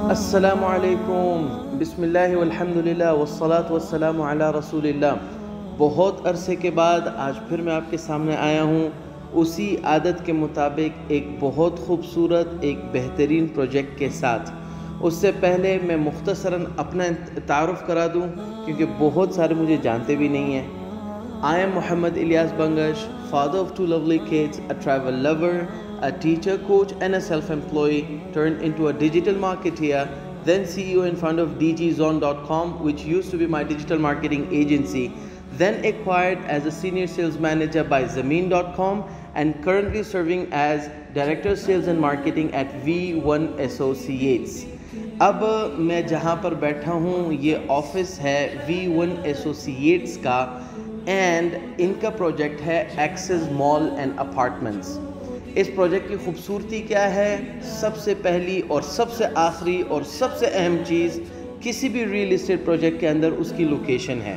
السلام علیکم، بسم اللہ والحمدللہ والصلاة والسلام علی رسول اللہ۔ بہت عرصے کے بعد آج پھر میں آپ کے سامنے آیا ہوں، اسی عادت کے مطابق ایک بہت خوبصورت ایک بہترین پروجیکٹ کے ساتھ۔ اس سے پہلے میں مختصراً اپنا تعارف کرا دوں کیونکہ بہت سارے مجھے جانتے بھی نہیں ہیں۔ I am Muhammad Ilyas Bangash, father of 2 lovely kids, a travel lover, a teacher, coach and a self-employed turned into a digital marketeer, then CEO and founder of dgzone.com, which used to be my digital marketing agency, then acquired as a senior sales manager by Zameen.com and currently serving as director of sales and marketing at V1 Associates. اب میں جہاں پر بیٹھا ہوں یہ office ہے V1 Associates کا، and ان کا project ہے ایکسس مال اینڈ اپارٹمنٹس۔ اس پروجیکٹ کی خوبصورتی کیا ہے؟ سب سے پہلی اور سب سے آخری اور سب سے اہم چیز کسی بھی ریل اسٹیٹ پروجیکٹ کے اندر اس کی لوکیشن ہے،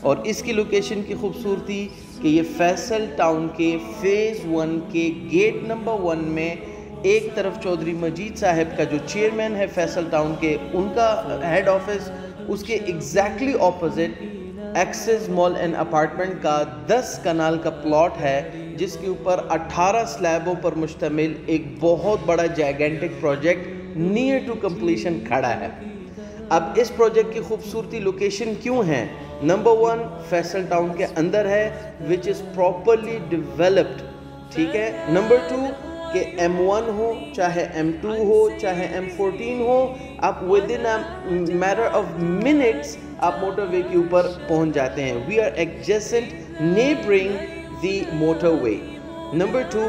اور اس کی لوکیشن کی خوبصورتی کہ یہ فیصل ٹاؤن کے فیز 1 کے گیٹ نمبر 1 میں ایک طرف چودھری مجید صاحب کا جو چیئرمین ہے فیصل ٹاؤن کے، ان کا ہیڈ آفس، اس کے exactly opposite Axis mall and apartment کا 10 کنال کا پلاٹ ہے، جس کے اوپر 18 سلیبوں پر مشتمل ایک بہت بڑا جائگنٹک پروجیکٹ نیئر ٹو کمپلیشن کھڑا ہے۔ اب اس پروجیکٹ کی خوبصورتی لوکیشن کیوں ہے؟ نمبر 1 فیصل ٹاؤن کے اندر ہے which is properly developed، ٹھیک ہے۔ نمبر 2 کہ M1 ہو چاہے M2 ہو چاہے M14 ہو، آپ within a matter of minutes آپ موٹر وے کے اوپر پہنچ جاتے ہیں۔ We are adjacent neighboring the motorway۔ Number 2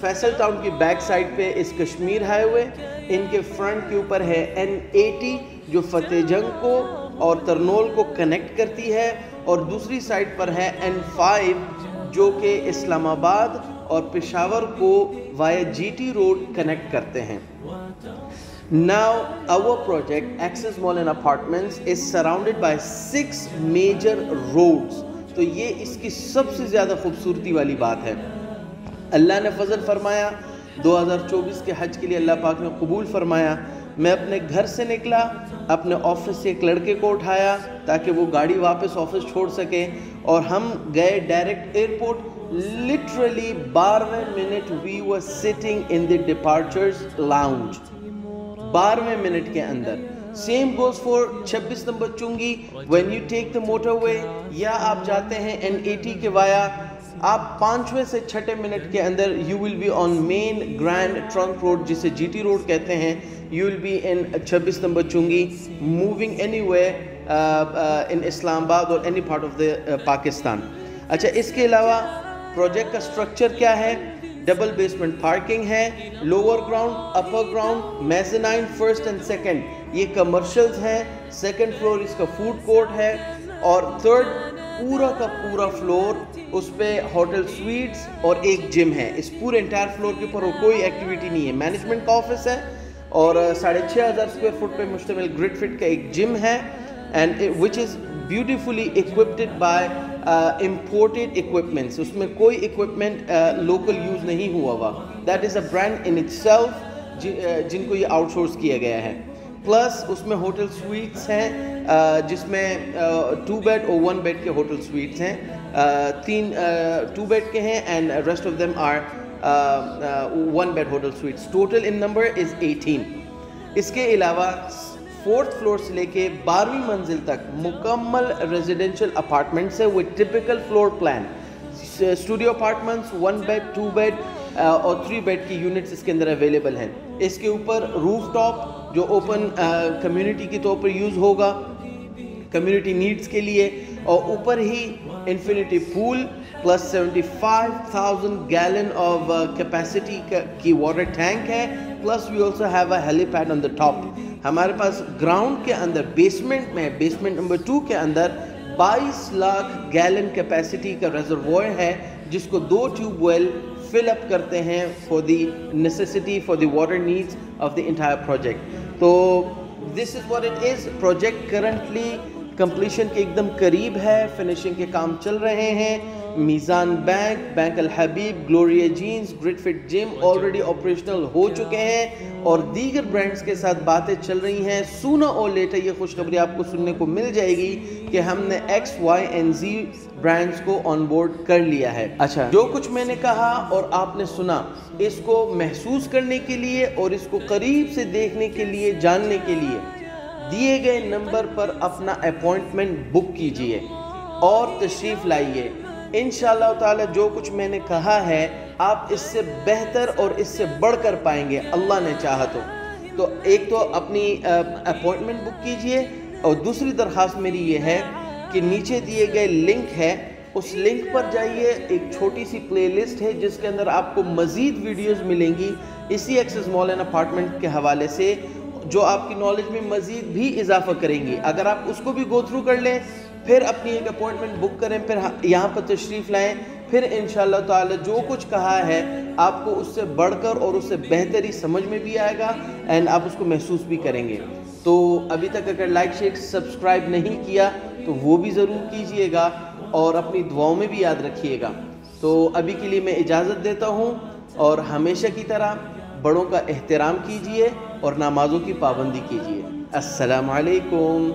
Faisal town کی بیک سائڈ پہ اس کشمیر ہائی وے، ان کے فرنٹ کے اوپر ہے N80 جو فتح جنگ کو اور ترنول کو کنیکٹ کرتی ہے، اور دوسری سائڈ پر ہے N5 جو کہ اسلام آباد اور پشاور کو وائے GT روڈ کنیکٹ کرتے ہیں۔ Now our project Access Mall and Apartments is surrounded by 6 major roads۔ تو یہ اس کی سب سے زیادہ خوبصورتی والی بات ہے۔ اللہ نے فضل فرمایا، 2024 کے حج کے لیے اللہ پاک نے قبول فرمایا۔ میں اپنے گھر سے نکلا، اپنے آفس سے ایک لڑکے کو اٹھایا تاکہ وہ گاڑی واپس آفس چھوڑ سکے، اور ہم گئے direct airport. literally 12 minute we were sitting in the departures lounge، 12 minute کے اندر۔ same goes for 26 نمبر چنگی، when you take the motorway یا آپ جاتے ہیں N80 کے وایا، آپ 5ویں سے 6 منٹ کے اندر you will be on main grand trunk road جسے GT روڈ کہتے ہیں۔ you will be in 26 number چنگی moving anywhere in اسلام آباد اور any part of the Pakistan. اچھا، اس کے علاوہ پروجیکٹ کا سٹرکچر کیا ہے؟ ڈبل بیسمنٹ پارکنگ ہے، lower ground, upper ground, mezzanine first and second یہ کمرشلز ہیں، سیکنڈ فلور اس کا فوڈ کورٹ ہے، اور تھرڈ پورا کا پورا فلور اس پہ ہوٹل سویٹس اور ایک جم ہے۔ اس پورے انٹائر فلور کے اوپر کوئی ایکٹیویٹی نہیں ہے، مینجمنٹ کا آفس ہے، اور 6500 اسکوائر فٹ پہ مشتمل گریڈ فٹ کا ایک جم ہے، and which is beautifully equipped by imported equipments۔ اس میں کوئی equipment لوکل یوز نہیں ہوا ہوا، that is a brand in itself جن کو یہ آؤٹ سورس کیا گیا ہے۔ پلس اس میں ہوٹل سویٹس ہیں، جس میں 2 بیڈ اور 1 بیڈ کے ہوٹل سویٹس ہیں، 3 2 بیڈ کے ہیں and rest of them are 1 bed hotel suites. Total in number is 18۔ اس کے علاوہ 4th فلور سے لے کے 12ویں منزل تک مکمل ریزیڈینشل اپارٹمنٹس ہے with typical floor plan۔ Studio apartments 1 bed 2 bed اور 3 بیڈ کی یونٹس اس کے اندر اویلیبل ہیں۔ اس کے اوپر روف ٹاپ جو اوپن کمیونٹی کے طور پر یوز ہوگا کمیونٹی نیڈز کے لیے، اور اوپر ہی infinity pool plus 75,000 gallon of capacity کی واٹر ٹینک ہے، plus we also have a helipad on the top. ہمارے پاس گراؤنڈ کے اندر بیسمنٹ میں بیسمنٹ نمبر 2 کے اندر 22 لاکھ گیلن کیپیسٹی کا ریزروائر ہے، جس کو 2 ٹیوب ویل فل اپ کرتے ہیں for the necessity for the water needs of the entire project. تو this is what it is. Project currently completion کے ایک دم قریب ہے، فنیشنگ کے کام چل رہے ہیں۔ میزان بینک، بینک الحبیب، گلوریا جینز، گریٹ فٹ جم آلریڈی آپریشنل ہو چکے ہیں اور دیگر برانڈز کے ساتھ باتیں چل رہی ہیں. سونا اور لیٹر یہ خوشخبری آپ کو سننے کو مل جائے گی کہ ہم نے X Y and Z brands کو آن بورڈ کر لیا ہے. اچھا، جو کچھ میں نے کہا اور آپ نے سنا، اس کو محسوس کرنے کے لیے اور اس کو قریب سے دیکھنے کے لیے، جاننے کے لیے دیے گئے نمبر پر اپنا اپوائنٹمنٹ بک کیجئے اور تشریف لائیے. انشاءاللہ تعالی جو کچھ میں نے کہا ہے آپ اس سے بہتر اور اس سے بڑھ کر پائیں گے اللہ نے چاہا تو ایک تو اپنی اپوائنٹمنٹ بک کیجئے اور دوسری درخواست میری یہ ہے کہ نیچے دیے گئے لنک ہے، اس لنک پر جائیے. ایک چھوٹی سی پلے لسٹ ہے جس کے اندر آپ کو مزید ویڈیوز ملیں گی اسی ایکسس مال اینڈ اپارٹمنٹ کے حوالے سے، جو آپ کی نالج میں مزید بھی اضافہ کریں گی. اگر آپ اس کو بھی گو تھرو کر لیں، پھر اپنی ایک اپوائنٹمنٹ بک کریں، پھر یہاں پر تشریف لائیں، پھر انشاءاللہ تعالی جو کچھ کہا ہے آپ کو اس سے بڑھ کر اور اس سے بہتری سمجھ میں بھی آئے گا اینڈ آپ اس کو محسوس بھی کریں گے. تو ابھی تک اگر لائک شیئر سبسکرائب نہیں کیا تو وہ بھی ضرور کیجئے گا اور اپنی دعاؤں میں بھی یاد رکھیے گا. تو ابھی کے لیے میں اجازت دیتا ہوں اور ہمیشہ کی طرح بڑوں کا احترام کیجئے اور نمازوں کی پابندی کیجئے. السلام علیکم.